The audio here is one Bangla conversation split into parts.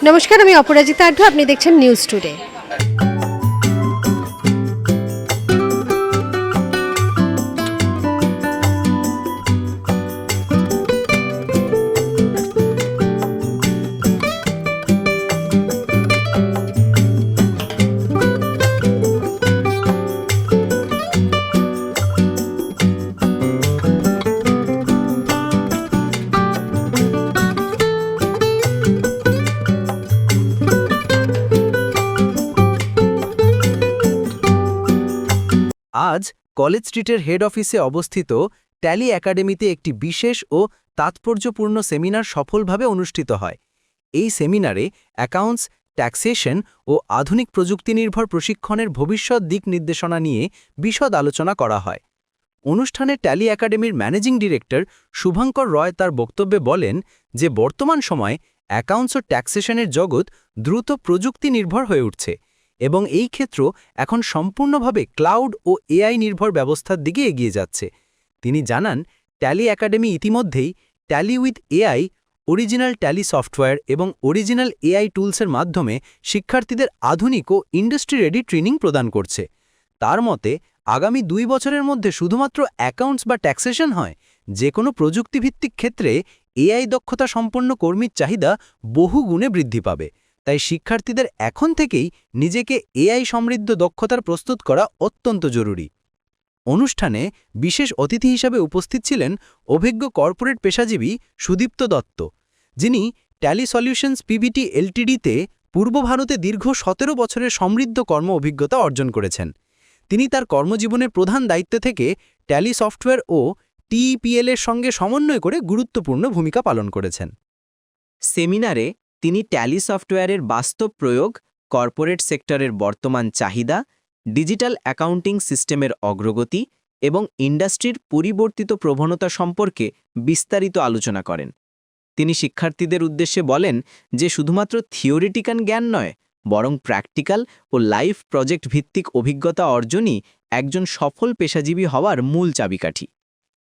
নমস্কার, আমি অপরাজিতা আঢ্য, আপনি দেখছেন নিউজ টুডে। আজ কলেজ স্ট্রিটের হেড অফিসে অবস্থিত ট্যালি একাডেমিতে একটি বিশেষ ও তাৎপর্যপূর্ণ সেমিনার সফলভাবে অনুষ্ঠিত হয়। এই সেমিনারে অ্যাকাউন্টস, ট্যাক্সেশন ও আধুনিক প্রযুক্তি নির্ভর প্রশিক্ষণের ভবিষ্যৎ দিক নির্দেশনা নিয়ে বিশদ আলোচনা করা হয়। অনুষ্ঠানে ট্যালি একাডেমির ম্যানেজিং ডিরেক্টর শুভঙ্কর রয় তার বক্তব্যে বলেন যে বর্তমান সময়ে অ্যাকাউন্টস ও ট্যাক্সেশনের জগৎ দ্রুত প্রযুক্তি নির্ভর হয়ে উঠছে এবং এই ক্ষেত্র এখন সম্পূর্ণভাবে ক্লাউড ও এআই নির্ভর ব্যবস্থার দিকে এগিয়ে যাচ্ছে। তিনি জানান, ট্যালি একাডেমি ইতিমধ্যেই tally with AI, original tally software এবং অরিজিনাল এআই টুলসের মাধ্যমে শিক্ষার্থীদের আধুনিক ও ইন্ডাস্ট্রি রেডি ট্রেনিং প্রদান করছে। তার মতে আগামী 2 বছরের মধ্যে শুধুমাত্র অ্যাকাউন্টস বা ট্যাক্সেশন হয়, যে কোনো প্রযুক্তিভিত্তিক ক্ষেত্রে এআই দক্ষতা সম্পন্ন কর্মীর চাহিদা বহু গুণে বৃদ্ধি পাবে। তাই শিক্ষার্থীদের এখন থেকেই নিজেকে এআই সমৃদ্ধ দক্ষতার প্রস্তুত করা অত্যন্ত জরুরি। অনুষ্ঠানে বিশেষ অতিথি হিসাবে উপস্থিত ছিলেন অভিজ্ঞ কর্পোরেট পেশাজীবী সুদীপ্ত দত্ত, যিনি ট্যালি সলিউশনস পিভিটি এলটিডিতে পূর্ব ভারতে দীর্ঘ 17 বছরের সমৃদ্ধ কর্ম অভিজ্ঞতা অর্জন করেছেন। তিনি তার কর্মজীবনের প্রধান দায়িত্ব থেকে ট্যালি সফটওয়্যার ও টিইপিএল এর সঙ্গে সমন্বয় করে গুরুত্বপূর্ণ ভূমিকা পালন করেছেন। সেমিনারে তিনি ট্যালি সফটওয়্যারের বাস্তব প্রয়োগ, কর্পোরেট সেক্টরের বর্তমান চাহিদা, ডিজিটাল অ্যাকাউন্টিং সিস্টেমের অগ্রগতি এবং ইন্ডাস্ট্রির পরিবর্তিত প্রবণতা সম্পর্কে বিস্তারিত আলোচনা করেন। তিনি শিক্ষার্থীদের উদ্দেশ্যে বলেন যে শুধুমাত্র থিওরিটিক্যাল জ্ঞান নয়, বরং প্র্যাকটিক্যাল ও লাইফ প্রজেক্ট ভিত্তিক অভিজ্ঞতা অর্জনই একজন সফল পেশাজীবী হওয়ার মূল চাবিকাঠি।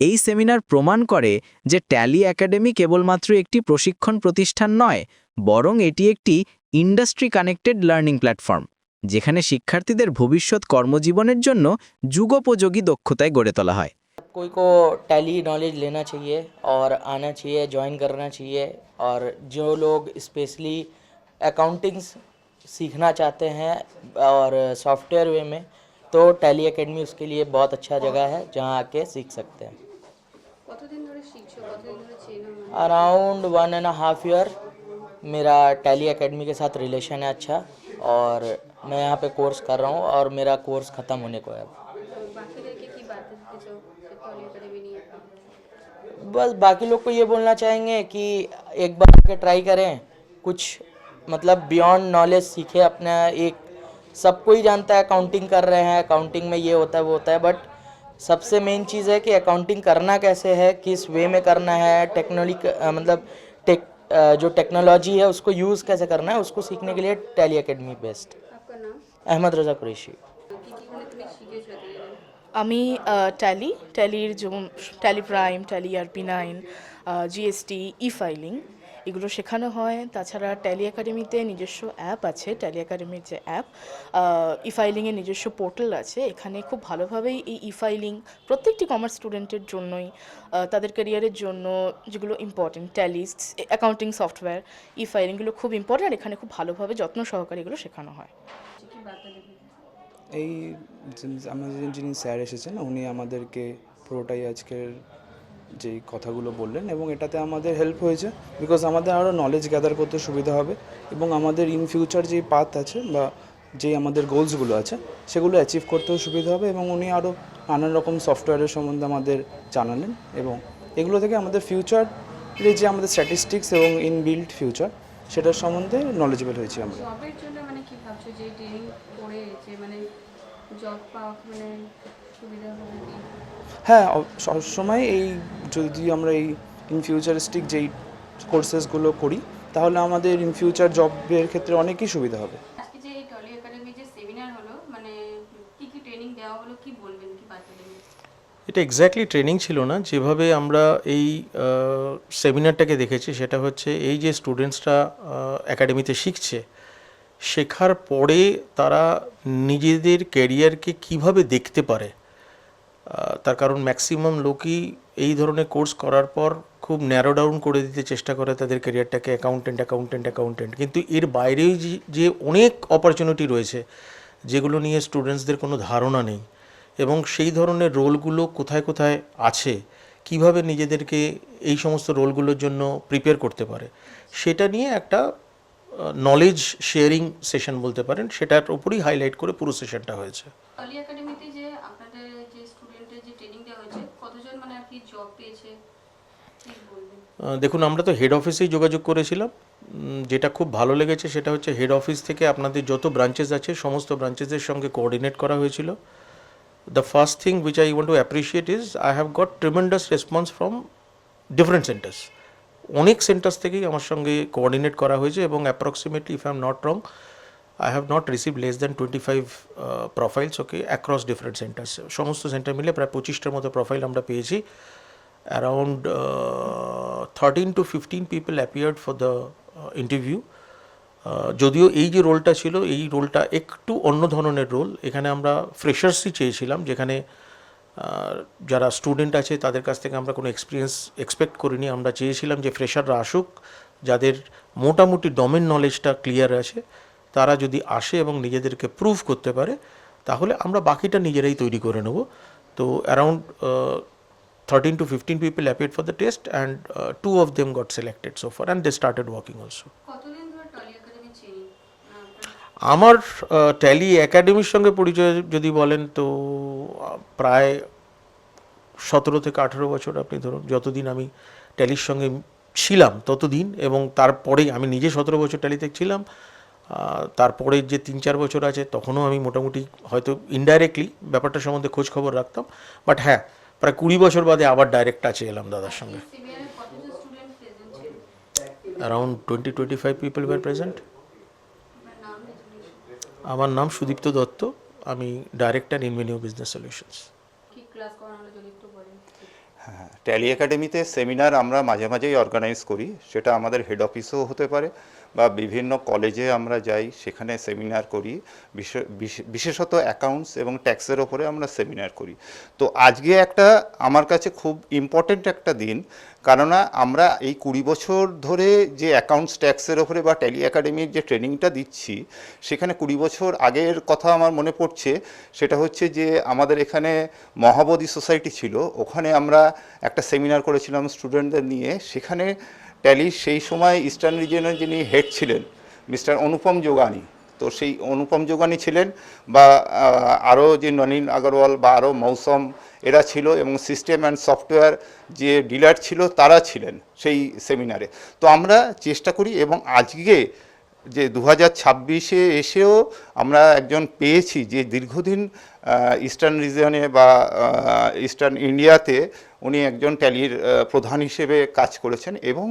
এই সেমিনার প্রমাণ করে যে ট্যালি একাডেমি কেবলমাত্র একটি প্রশিক্ষণ প্রতিষ্ঠান নয়, বরং এটি একটি ইন্ডাস্ট্রি কানেক্টেড লার্নিং প্ল্যাটফর্ম, যেখানে শিক্ষার্থীদের ভবিষ্যৎ কর্মজীবনের জন্য যুগোপযোগী দক্ষতায় গড়ে তোলা হয়। कोई को टैली नॉलेज लेना चाहिए और आना चाहिए, ज्वाइन करना चाहिए। और जो लोग स्पेशली अकाउंटिंग सीखना चाहते हैं और सॉफ्टवेयर वे में, तो टैली एकेडमी उसके लिए बहुत अच्छा जगह है जहां आके सीख सकते हैं। अराउंड 1.5 ईयर मेरा टैली एकेडमी के साथ रिलेशन है अच्छा, और मैं यहाँ पे कोर्स कर रहा हूँ और मेरा कोर्स ख़त्म होने को है। बस बाकी लोग को ये बोलना चाहेंगे कि एक बार के ट्राई करें, कुछ मतलब बियॉन्ड नॉलेज सीखे अपना। एक सबको ही जानता है अकाउंटिंग कर रहे हैं, अकाउंटिंग में ये होता है वो होता है, बट सबसे मेन चीज़ है कि अकाउंटिंग करना कैसे है, किस वे में करना है, मतलब जो टेक्नोलॉजी है उसको यूज़ कैसे करना है, उसको सीखने के लिए टैली एकेडमी बेस्ट। आपका नाम? अहमद रजा कुरैशी। আমি ট্যালির যেমন tally prime, tally আরপি9, GST, e filing এগুলো শেখানো হয়। তাছাড়া ট্যালি একাডেমিতে নিজস্ব অ্যাপ আছে, ট্যালি একাডেমির যে অ্যাপ, ই ফাইলিংয়ের নিজস্ব পোর্টাল আছে। এখানে খুব ভালোভাবেই এই ই ফাইলিং প্রত্যেকটি কমার্স স্টুডেন্টের জন্যই, তাদের ক্যারিয়ারের জন্য যেগুলো ইম্পর্টেন্ট, ট্যালিস্ট, অ্যাকাউন্টিং সফটওয়্যার, ই ফাইলিংগুলো খুব ইম্পর্টেন্ট। এখানে খুব ভালোভাবে যত্ন সহকারে এগুলো শেখানো হয়। এই আমাদের যিনি স্যার এসেছেন উনি আমাদেরকে পুরোটাই আজকের যেই কথাগুলো বললেন, এবং এটাতে আমাদের হেল্প হয়েছে বিকজ আমাদের আরও নলেজ গ্যাদার করতে সুবিধা হবে এবং আমাদের ইন ফিউচার যেই পাথ আছে বা যেই আমাদের গোলসগুলো আছে সেগুলো অ্যাচিভ করতেও সুবিধা হবে। এবং উনি আরও নানান রকম সফটওয়্যারের সম্বন্ধে আমাদের জানালেন, এবং এগুলো থেকে আমাদের ফিউচারে যে আমাদের স্ট্যাটিস্টিক্স এবং ইনবিল্ট ফিউচার সেটার সম্বন্ধে নলেজেবল হয়েছি আমরা। জবের জন্য মানে কি ভাবছো, যে ট্রেনিং করে যে মানে জব পাওয়া মানে সুবিধা হবে কি? হ্যাঁ, সবসময় এই যদি আমরা এই ইন ফিউচারিস্টিক যেই কোর্সেসগুলো করি তাহলে আমাদের ইন ফিউচার জবের ক্ষেত্রে অনেকই সুবিধা হবে। আজকে যে এই ট্যালি একাডেমি যে সেমিনার হলো, মানে কি কি ট্রেনিং দেওয়া হলো, কি বলবেন কি বাচ্চাদের? এটা এক্স্যাক্টলি ট্রেনিং ছিল না। যেভাবে আমরা এই সেমিনারটাকে দেখেছি সেটা হচ্ছে এই যে স্টুডেন্টসরা একাডেমিতে শিখছে, শেখার পরে তারা নিজেদের ক্যারিয়ারকে কিভাবে দেখতে পারে। তার কারণ ম্যাক্সিমাম লোকই এই ধরনের কোর্স করার পর খুব ন্যারো ডাউন করে দিতে চেষ্টা করে তাদের ক্যারিয়ারটাকে, অ্যাকাউন্টেন্ট, কিন্তু এর বাইরেও যে অনেক অপরচুনিটি রয়েছে যেগুলো নিয়ে স্টুডেন্টসদের কোনো ধারণা নেই, এবং সেই ধরনের রোলগুলো কোথায় কোথায় আছে, কিভাবে নিজেদেরকে এই সমস্ত রোলগুলোর জন্য প্রিপেয়ার করতে পারে, সেটা নিয়ে একটা নলেজ শেয়ারিং সেশন বলতে পারেন, সেটার উপরই হাইলাইট করে পুরো সেশনটা হয়েছে। টলি একাডেমিতে যে আপনাদের যে স্টুডেন্টের যে ট্রেনিং দেওয়া হয়েছে, কতজন মানে আর কি জব পেয়েছে কি বলবেন? দেখুন, আমরা তো হেড অফিসেই যোগাযোগ করেছিলাম। যেটা খুব ভালো লেগেছে সেটা হচ্ছে হেড অফিস থেকে আপনাদের যত ব্রাঞ্চেস আছে সমস্ত ব্রাঞ্চেসের সঙ্গে কোঅর্ডিনেট করা হয়েছিল। The first thing which I want to appreciate is I have got tremendous response from different centers. অনেক সেন্টার্স থেকেই আমার সঙ্গে কোঅর্ডিনেট করা হয়েছে এবং approximately, if I am not wrong, I have not received less than 25 profiles, okay, across different centers. সমস্ত সেন্টার মিলে প্রায় 25টার মতো প্রোফাইল আমরা পেয়েছি। Around 13 to 15 people appeared for the interview. যদিও এই যে রোলটা ছিল, এই রোলটা একটু অন্য ধরনের রোল। এখানে আমরা ফ্রেশার্সই চেয়েছিলাম, যেখানে যারা স্টুডেন্ট আছে তাদের কাছ থেকে আমরা কোনো এক্সপিরিয়েন্স এক্সপেক্ট করিনি। আমরা চেয়েছিলাম যে ফ্রেশাররা আসুক, যাদের মোটামুটি ডোমেন নলেজটা ক্লিয়ার আছে, তারা যদি আসে এবং নিজেদেরকে প্রুভ করতে পারে, তাহলে আমরা বাকিটা নিজেরাই তৈরি করে নেব। তো around 13 to 15 people appeared for the test, and 2 of them got selected so far, and they started working also. কতদিন ধরে টলি একাডেমি ট্রেনিং? আমার ট্যালি একাডেমির সঙ্গে পরিচয় যদি বলেন তো প্রায় 17 থেকে 18 বছর আপনি ধরুন। যতদিন আমি ট্যালির সঙ্গে ছিলাম ততদিন, এবং তারপরেই আমি নিজে 17 বছর ট্যালিতে ছিলাম। তারপরে যে 3-4 বছর আছে তখনও আমি মোটামুটি হয়তো ইনডাইরেক্টলি ব্যাপারটা সম্বন্ধে খোঁজ খবর রাখতাম, বাট হ্যাঁ, প্রায় 20 বছর বাদে আবার ডাইরেক্ট টাচে এলাম দাদার সঙ্গে। সেমিনারে কতজন স্টুডেন্ট প্রেজেন্ট ছিল? Around 20-25 people were present. আপনার নাম রেজুলেশন? আমার নাম সুদীপ্ত দত্ত, আমি ডাইরেক্টর ইনভেনিউ বিজনেস সলিউশনস। কি ক্লাস করানো হলো যদি একটু বলেন। হ্যাঁ, ট্যালি একাডেমিতে সেমিনার আমরা মাঝে মাঝেই অর্গানাইজ করি। সেটা আমাদের হেড অফিসেও হতে পারে বা বিভিন্ন কলেজে আমরা যাই, সেখানে সেমিনার করি। বিশেষত অ্যাকাউন্টস এবং ট্যাক্সের ওপরে আমরা সেমিনার করি। তো আজকে একটা আমার কাছে খুব ইম্পর্ট্যান্ট একটা দিন, কেননা আমরা এই 20 বছর ধরে যে অ্যাকাউন্টস ট্যাক্সের ওপরে বা ট্যালি একাডেমির যে ট্রেনিংটা দিচ্ছি, সেখানে 20 বছর আগের কথা আমার মনে পড়ছে। সেটা হচ্ছে যে আমাদের এখানে মহাবোধি সোসাইটি ছিল, ওখানে আমরা একটা সেমিনার করেছিলাম স্টুডেন্টদের নিয়ে। সেখানে ট্যালির সেই সময় ইস্টার্ন রিজিয়নের যিনি হেড ছিলেন মিস্টার অনুপম যোগানি, তো সেই অনুপম যোগানি ছিলেন, বা আরও যে ননীন আগরওয়াল বা আরও মৌসম এরা ছিল, এবং সিস্টেম অ্যান্ড সফটওয়্যার যে ডিলার ছিল তারা ছিলেন সেই সেমিনারে। তো আমরা চেষ্টা করি, এবং আজকে যে 2026-এ এসেও আমরা একজন পেয়েছি যে দীর্ঘদিন ইস্টার্ন রিজিয়নে বা ইস্টার্ন ইন্ডিয়াতে উনি একজন ট্যালির প্রধান হিসেবে কাজ করেছেন, এবং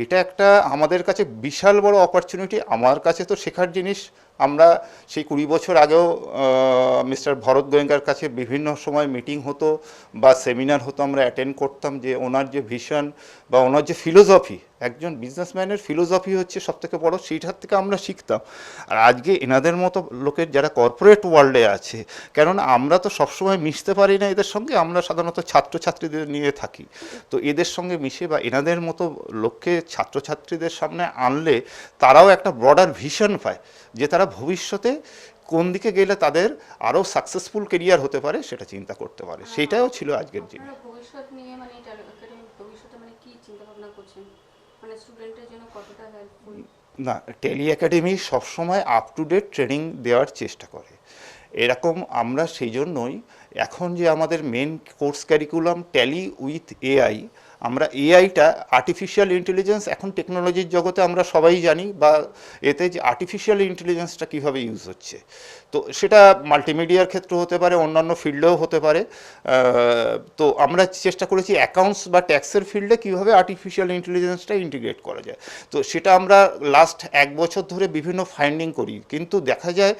এটা একটা আমাদের কাছে বিশাল বড় অপরচুনিটি। আমার কাছে তো শেখার জিনিস। আমরা সেই 20 বছর আগেও মিস্টার ভরত গোয়েঙ্কার কাছে বিভিন্ন সময় মিটিং হতো বা সেমিনার হতো, আমরা অ্যাটেন্ড করতাম। যে ওনার যে ভিশন বা ওনার যে ফিলোসফি, একজন বিজনেসম্যানের ফিলোসফি হচ্ছে সবথেকে বড়, সেইটার থেকে আমরা শিখতাম। আর আজকে এনাদের মতো লোকের যারা কর্পোরেট ওয়ার্ল্ডে আছে, কেননা আমরা তো সবসময় মিশতে পারি না এদের সঙ্গে, আমরা সাধারণত ছাত্রছাত্রীদের নিয়ে থাকি। তো এদের সঙ্গে মিশে বা এনাদের মতো লোককে ছাত্রছাত্রীদের সামনে আনলে তারাও একটা ব্রডার ভিশন পায় যে তারা ভবিষ্যতে কোন দিকে গেলে তাদের আরও সাকসেসফুল কেরিয়ার হতে পারে, সেটা চিন্তা করতে পারে। সেটাও ছিল আজকের জিনিস। আপনারা ভবিষ্যৎ নিয়ে মানে টলি একাডেমির ভবিষ্যতে মানে কি চিন্তা ভাবনা করছেন, মানে স্টুডেন্টের জন্য কতটা হেল্পফুল? না, ট্যালি একাডেমি সবসময় আপ টু ডেট ট্রেনিং দেওয়ার চেষ্টা করে। এরকম আমরা সেই জন্যই এখন যে আমাদের main course curriculum Tally with AI, আমরা এআইটা আর্টিফিশিয়াল ইন্টেলিজেন্স এখন টেকনোলজির জগতে আমরা সবাই জানি, বা এতে যে আর্টিফিশিয়াল ইন্টেলিজেন্সটা কীভাবে ইউজ হচ্ছে, তো সেটা মাল্টিমিডিয়ার ক্ষেত্রে হতে পারে, অন্যান্য ফিল্ডেও হতে পারে। তো আমরা চেষ্টা করেছি অ্যাকাউন্টস বা ট্যাক্সের ফিল্ডে কীভাবে আর্টিফিশিয়াল ইন্টেলিজেন্সটা ইন্টিগ্রেট করা যায়। তো সেটা আমরা লাস্ট 1 বছর ধরে বিভিন্ন ফাইন্ডিং করি, কিন্তু দেখা যায়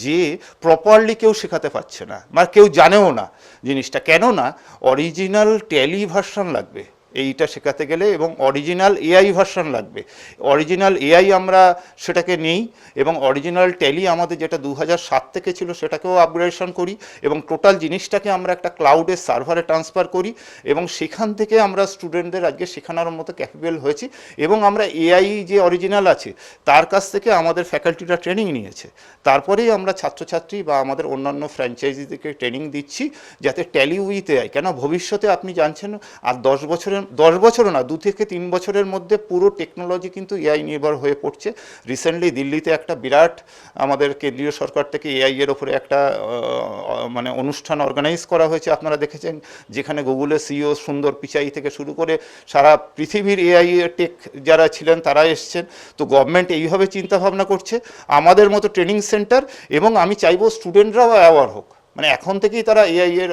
যে প্রপারলি কেউ শেখাতে পারছে না বা কেউ জানেও না জিনিসটা, কেননা অরিজিনাল ট্যালি ভার্সন লাগবে এইটা শেখাতে গেলে, এবং অরিজিনাল এআই ভার্সন লাগবে। অরিজিনাল এআই আমরা সেটাকে নেই, এবং অরিজিনাল ট্যালি আমাদের যেটা 2007 থেকে ছিল সেটাকেও আপগ্রেডেশন করি, এবং টোটাল জিনিসটাকে আমরা একটা ক্লাউডের সার্ভারে ট্রান্সফার করি, এবং সেখান থেকে আমরা স্টুডেন্টদের আজকে শেখানোর মতো ক্যাপেবল হয়েছি। এবং আমরা এআই যে অরিজিনাল আছে তার কাছ থেকে আমাদের ফ্যাকাল্টিরা ট্রেনিং নিয়েছে, তারপরেই আমরা ছাত্রছাত্রী বা আমাদের অন্যান্য ফ্র্যাঞ্চাইজিদেরকে ট্রেনিং দিচ্ছি, যাতে ট্যালি উইথ এআই, কেন ভবিষ্যতে আপনি জানছেন আর 10 বছরও না, 2 থেকে 3 বছরের মধ্যে পুরো টেকনোলজি কিন্তু এআই নির্ভর হয়ে পড়ছে। রিসেন্টলি দিল্লিতে একটা বিরাট আমাদের কেন্দ্রীয় সরকার থেকে এআই এর ওপরে একটা মানে অনুষ্ঠান অর্গানাইজ করা হয়েছে, আপনারা দেখেছেন, যেখানে গুগলের সিইও সুন্দর পিচাই থেকে শুরু করে সারা পৃথিবীর এআই টেক যারা ছিলেন তারা এসছেন। তো গভর্নমেন্ট এইভাবে চিন্তাভাবনা করছে, আমাদের মতো ট্রেনিং সেন্টার, এবং আমি চাইবো স্টুডেন্টরাও অ্যাওয়ার হোক, মানে এখন থেকেই তারা এআই এর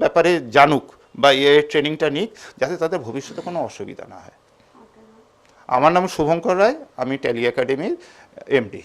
ব্যাপারে জানুক বা এআই ট্রেনিংটা নিক, যাতে তাদের ভবিষ্যতে কোনো অসুবিধা না হয়। আমার নাম শুভঙ্কর রায়, আমি ট্যালি একাডেমির এমডি।